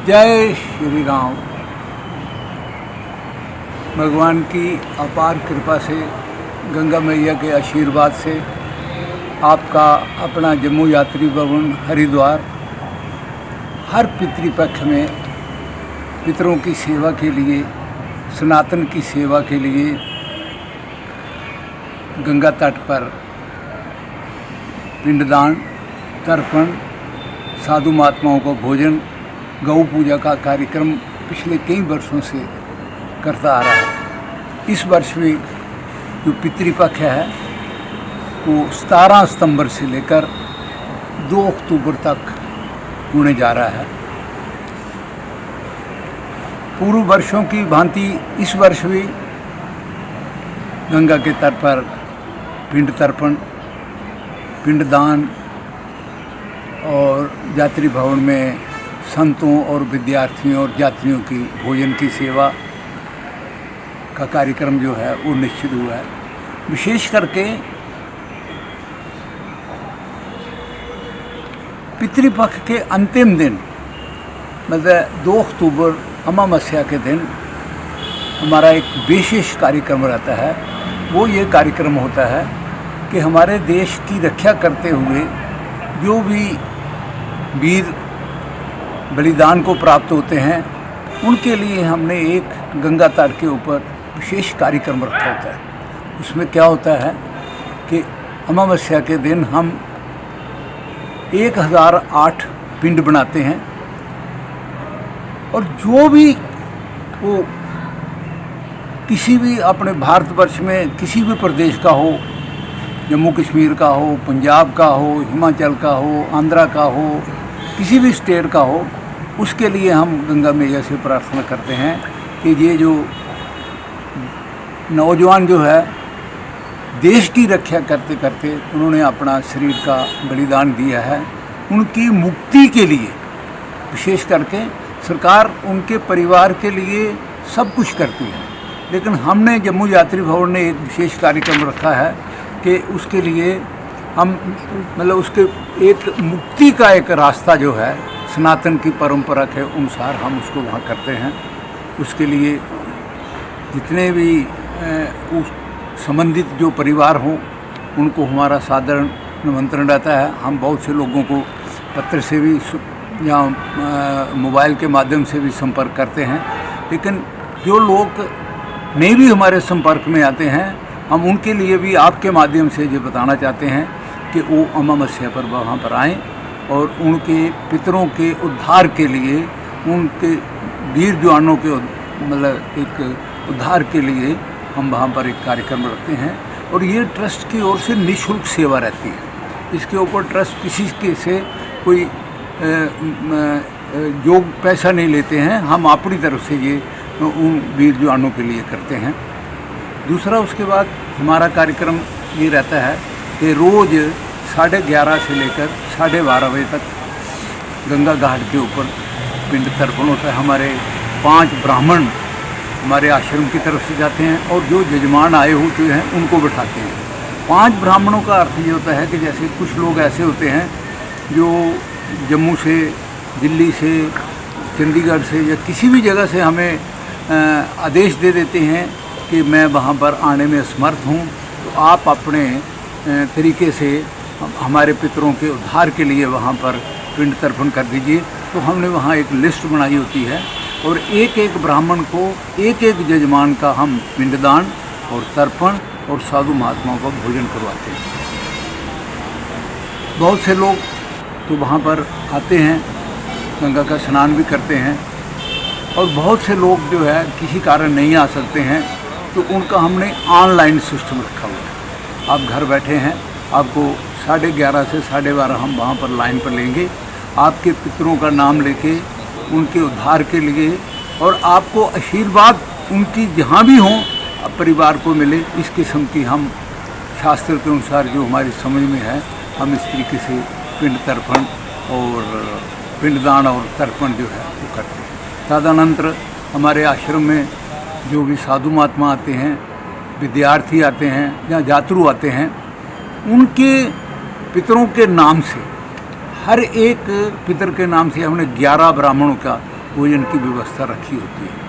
जय श्री राम। भगवान की अपार कृपा से, गंगा मैया के आशीर्वाद से आपका अपना जम्मू यात्री भवन हरिद्वार हर पितृपक्ष में पितरों की सेवा के लिए, सनातन की सेवा के लिए गंगा तट पर पिंडदान, तर्पण, साधु महात्माओं को भोजन, गौ पूजा का कार्यक्रम पिछले कई वर्षों से करता आ रहा है। इस वर्ष भी जो पितृपक्ष है वो 17 सितंबर से लेकर 2 अक्टूबर तक होने जा रहा है। पूर्व वर्षों की भांति इस वर्ष भी गंगा के तट पर पिंड तर्पण, पिंडदान और यात्री भवन में संतों और विद्यार्थियों और यात्रियों की भोजन की सेवा का कार्यक्रम जो है वो निश्चित हुआ है। विशेष करके पितृपक्ष के अंतिम दिन, मतलब 2 अक्टूबर अमावस्या के दिन हमारा एक विशेष कार्यक्रम रहता है। वो ये कार्यक्रम होता है कि हमारे देश की रक्षा करते हुए जो भी वीर बलिदान को प्राप्त होते हैं उनके लिए हमने एक गंगा तट के ऊपर विशेष कार्यक्रम रखा होता है। उसमें क्या होता है कि अमावस्या के दिन हम 1008 पिंड बनाते हैं और जो भी वो किसी भी अपने भारतवर्ष में किसी भी प्रदेश का हो, जम्मू कश्मीर का हो, पंजाब का हो, हिमाचल का हो, आंध्रा का हो, किसी भी स्टेट का हो, उसके लिए हम गंगा मैया से प्रार्थना करते हैं कि ये जो नौजवान जो है देश की रक्षा करते करते उन्होंने अपना शरीर का बलिदान दिया है, उनकी मुक्ति के लिए विशेष करके सरकार उनके परिवार के लिए सब कुछ करती है। लेकिन हमने जम्मू यात्री भवन ने एक विशेष कार्यक्रम रखा है कि उसके लिए हम मतलब उसके एक मुक्ति का एक रास्ता जो है सनातन की परंपरा के अनुसार हम उसको वहाँ करते हैं। उसके लिए जितने भी उस संबंधित जो परिवार हों उनको हमारा साधारण निमंत्रण रहता है। हम बहुत से लोगों को पत्र से भी या मोबाइल के माध्यम से भी संपर्क करते हैं। लेकिन जो लोग नहीं भी हमारे संपर्क में आते हैं, हम उनके लिए भी आपके माध्यम से ये बताना चाहते हैं कि वो अमावस्या पर वहाँ पर आएँ और उनके पितरों के उद्धार के लिए, उनके वीर जवानों के मतलब एक उद्धार के लिए हम वहाँ पर एक कार्यक्रम रखते हैं। और ये ट्रस्ट की ओर से निःशुल्क सेवा रहती है। इसके ऊपर ट्रस्ट किसी के से कोई जो पैसा नहीं लेते हैं, हम अपनी तरफ से ये उन वीर जवानों के लिए करते हैं। दूसरा उसके बाद हमारा कार्यक्रम ये रहता है कि रोज़ 11:30 से लेकर 12:30 बजे तक गंगा घाट के ऊपर पिंड तर्पण होता है। हमारे 5 ब्राह्मण हमारे आश्रम की तरफ से जाते हैं और जो यजमान आए होते हैं उनको बिठाते हैं। 5 ब्राह्मणों का अर्थ ये होता है कि जैसे कुछ लोग ऐसे होते हैं जो जम्मू से, दिल्ली से, चंडीगढ़ से या किसी भी जगह से हमें आदेश दे देते हैं कि मैं वहाँ पर आने में असमर्थ हूँ, तो आप अपने तरीके से हमारे पितरों के उद्धार के लिए वहाँ पर पिंड तर्पण कर दीजिए। तो हमने वहाँ एक लिस्ट बनाई होती है और एक एक ब्राह्मण को, एक एक यजमान का हम पिंडदान और तर्पण और साधु महात्माओं का भोजन करवाते हैं। बहुत से लोग तो वहाँ पर आते हैं, गंगा का स्नान भी करते हैं और बहुत से लोग जो है किसी कारण नहीं आ सकते हैं, तो उनका हमने ऑनलाइन सिस्टम रखा हुआ है। आप घर बैठे हैं, आपको 11:30 से 12:30 हम वहाँ पर लाइन पर लेंगे, आपके पितरों का नाम लेके उनके उद्धार के लिए, और आपको आशीर्वाद उनकी जहाँ भी हों परिवार को मिले, इस किस्म की हम शास्त्र के अनुसार जो हमारी समझ में है हम इस तरीके से पिंड तर्पण और पिंडदान और तर्पण जो है वो करते हैं। तदनंतर हमारे आश्रम में जो भी साधु महात्मा आते हैं, विद्यार्थी आते हैं या यात्रु आते हैं, उनके पितरों के नाम से, हर एक पितर के नाम से हमने 11 ब्राह्मणों का भोजन की व्यवस्था रखी होती है।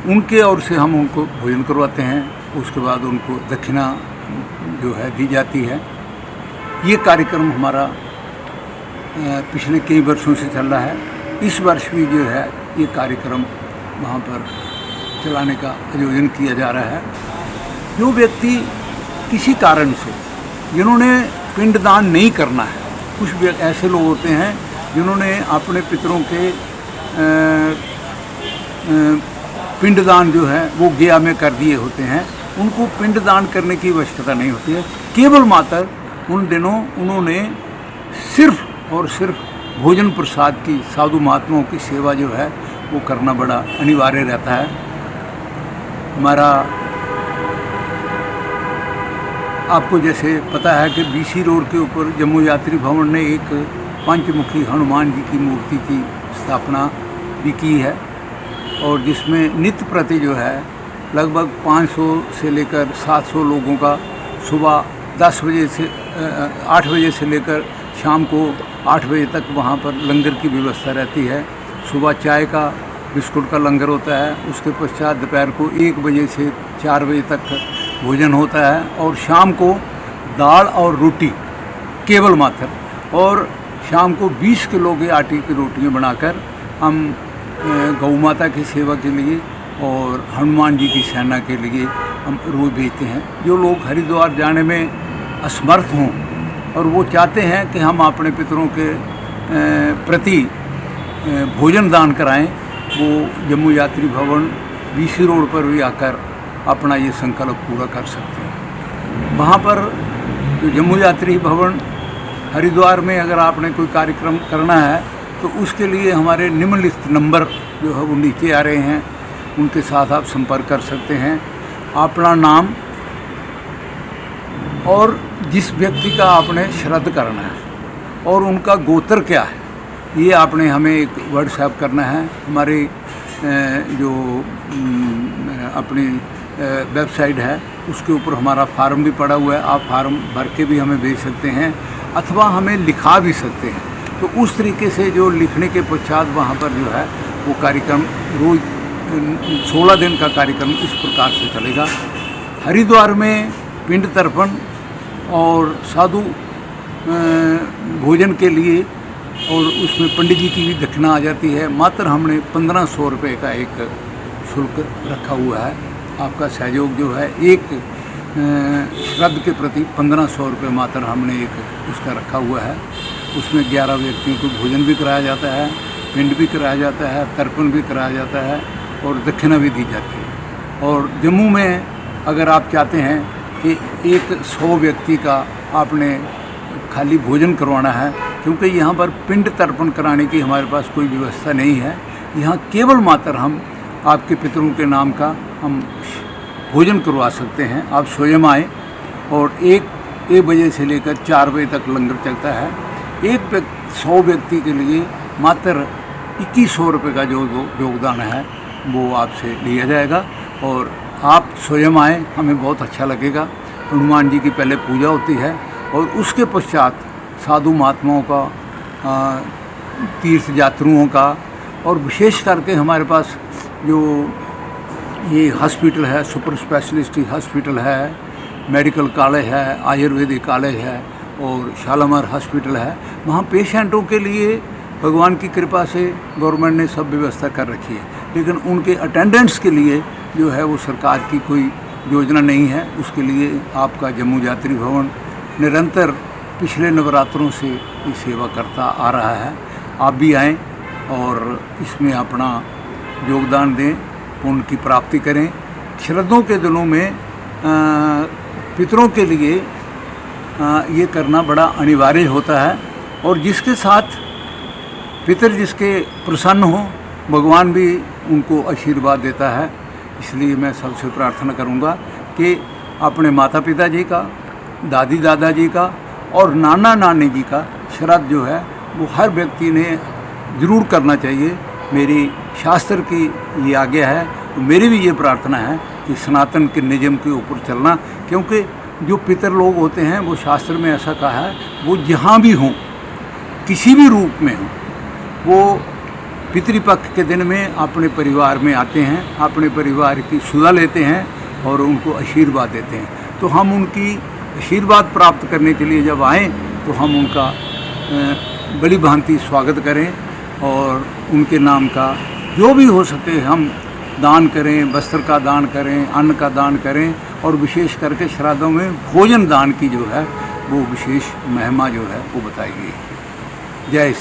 उनके ओर से हम उनको भोजन करवाते हैं, उसके बाद उनको दक्षिणा जो है दी जाती है। ये कार्यक्रम हमारा पिछले कई वर्षों से चल रहा है। इस वर्ष भी जो है ये कार्यक्रम वहाँ पर चलाने का आयोजन किया जा रहा है। जो व्यक्ति किसी कारण से जिन्होंने पिंडदान नहीं करना है, कुछ ऐसे लोग होते हैं जिन्होंने अपने पितरों के पिंडदान जो है वो गया में कर दिए होते हैं, उनको पिंडदान करने की आवश्यकता नहीं होती है। केवल मात्र उन दिनों उन्होंने सिर्फ और सिर्फ भोजन प्रसाद की, साधु महात्माओं की सेवा जो है वो करना बड़ा अनिवार्य रहता है। हमारा आपको जैसे पता है कि BC रोड के ऊपर जम्मू यात्री भवन ने एक पंचमुखी हनुमान जी की मूर्ति की स्थापना भी की है, और जिसमें नित्य प्रति जो है लगभग 500 से लेकर 700 लोगों का सुबह 10 बजे से 8 बजे से लेकर शाम को 8 बजे तक वहाँ पर लंगर की व्यवस्था रहती है। सुबह चाय का, बिस्कुट का लंगर होता है, उसके पश्चात दोपहर को 1 बजे से 4 बजे तक भोजन होता है, और शाम को दाल और रोटी केवल मात्र, और शाम को 20 किलो के आटे की रोटियां बनाकर हम गौ माता की सेवा के लिए और हनुमान जी की सेना के लिए हम रोज़ भेजते हैं। जो लोग हरिद्वार जाने में असमर्थ हों और वो चाहते हैं कि हम अपने पितरों के प्रति भोजन दान कराएं, वो जम्मू यात्री भवन BC रोड पर भी आकर अपना ये संकल्प पूरा कर सकते हैं। वहाँ पर जो जम्मू यात्री भवन हरिद्वार में अगर आपने कोई कार्यक्रम करना है तो उसके लिए हमारे निम्नलिखित नंबर जो है वो नीचे आ रहे हैं, उनके साथ आप संपर्क कर सकते हैं। अपना नाम और जिस व्यक्ति का आपने श्राद्ध करना है और उनका गोत्र क्या है, ये आपने हमें एक व्हाट्सएप करना है। हमारे जो अपनी वेबसाइट है उसके ऊपर हमारा फार्म भी पड़ा हुआ है, आप फार्म भर के भी हमें भेज सकते हैं अथवा हमें लिखा भी सकते हैं। तो उस तरीके से जो लिखने के पश्चात वहाँ पर जो है वो कार्यक्रम रोज़ 16 दिन का कार्यक्रम इस प्रकार से चलेगा। हरिद्वार में पिंड तर्पण और साधु भोजन के लिए, और उसमें पंडित जी की भी दक्षिणा आ जाती है। मात्र हमने 1500 रुपये का एक शुल्क रखा हुआ है। आपका सहयोग जो है एक श्राद्ध के प्रति 1500 रुपये मात्र हमने एक उसका रखा हुआ है। उसमें 11 व्यक्तियों को भोजन भी कराया जाता है, पिंड भी कराया जाता है, तर्पण भी कराया जाता है और दक्षिणा भी दी जाती है। और जम्मू में अगर आप चाहते हैं कि एक 100 व्यक्ति का आपने खाली भोजन करवाना है, क्योंकि यहाँ पर पिंड तर्पण कराने की हमारे पास कोई व्यवस्था नहीं है। यहाँ केवल मात्र हम आपके पितरों के नाम का हम भोजन करवा सकते हैं। आप स्वयं आएँ, और 1 बजे से लेकर 4 बजे तक लंगर चलता है। 100 व्यक्ति के लिए मात्र 2100 रुपये का जो योगदान है वो आपसे लिया जाएगा, और आप स्वयं आएँ, हमें बहुत अच्छा लगेगा। हनुमान जी की पहले पूजा होती है और उसके पश्चात साधु महात्माओं का, तीर्थ यात्रुओं का, और विशेष करके हमारे पास जो ये हॉस्पिटल है, सुपर स्पेशलिस्ट हॉस्पिटल है, मेडिकल कॉलेज है, आयुर्वेदिक कॉलेज है और शालामार हॉस्पिटल है। वहाँ पेशेंटों के लिए भगवान की कृपा से गवर्नमेंट ने सब व्यवस्था कर रखी है, लेकिन उनके अटेंडेंट्स के लिए जो है वो सरकार की कोई योजना नहीं है। उसके लिए आपका जम्मू यात्री भवन निरंतर पिछले नवरात्रों से ये सेवा करता आ रहा है। आप भी आएँ और इसमें अपना योगदान दें, पुण्य की प्राप्ति करें। श्राद्धों के दिनों में पितरों के लिए ये करना बड़ा अनिवार्य होता है, और जिसके साथ पितर जिसके प्रसन्न हो, भगवान भी उनको आशीर्वाद देता है। इसलिए मैं सबसे प्रार्थना करूंगा कि अपने माता पिता जी का, दादी दादाजी का और नाना नानी जी का श्राद्ध जो है वो हर व्यक्ति ने ज़रूर करना चाहिए। मेरी शास्त्र की ये आज्ञा है, तो मेरी भी ये प्रार्थना है कि सनातन के नियम के ऊपर चलना, क्योंकि जो पितर लोग होते हैं वो शास्त्र में ऐसा कहा है, वो जहाँ भी हों, किसी भी रूप में हों, वो पितृपक्ष के दिन में अपने परिवार में आते हैं, अपने परिवार की सुधा लेते हैं और उनको आशीर्वाद देते हैं। तो हम उनकी आशीर्वाद प्राप्त करने के लिए जब आएँ तो हम उनका बड़ी भांति स्वागत करें और उनके नाम का जो भी हो सके हम दान करें, वस्त्र का दान करें, अन्न का दान करें और विशेष करके श्राद्धों में भोजन दान की जो है वो विशेष महिमा जो है वो बताई गई। जय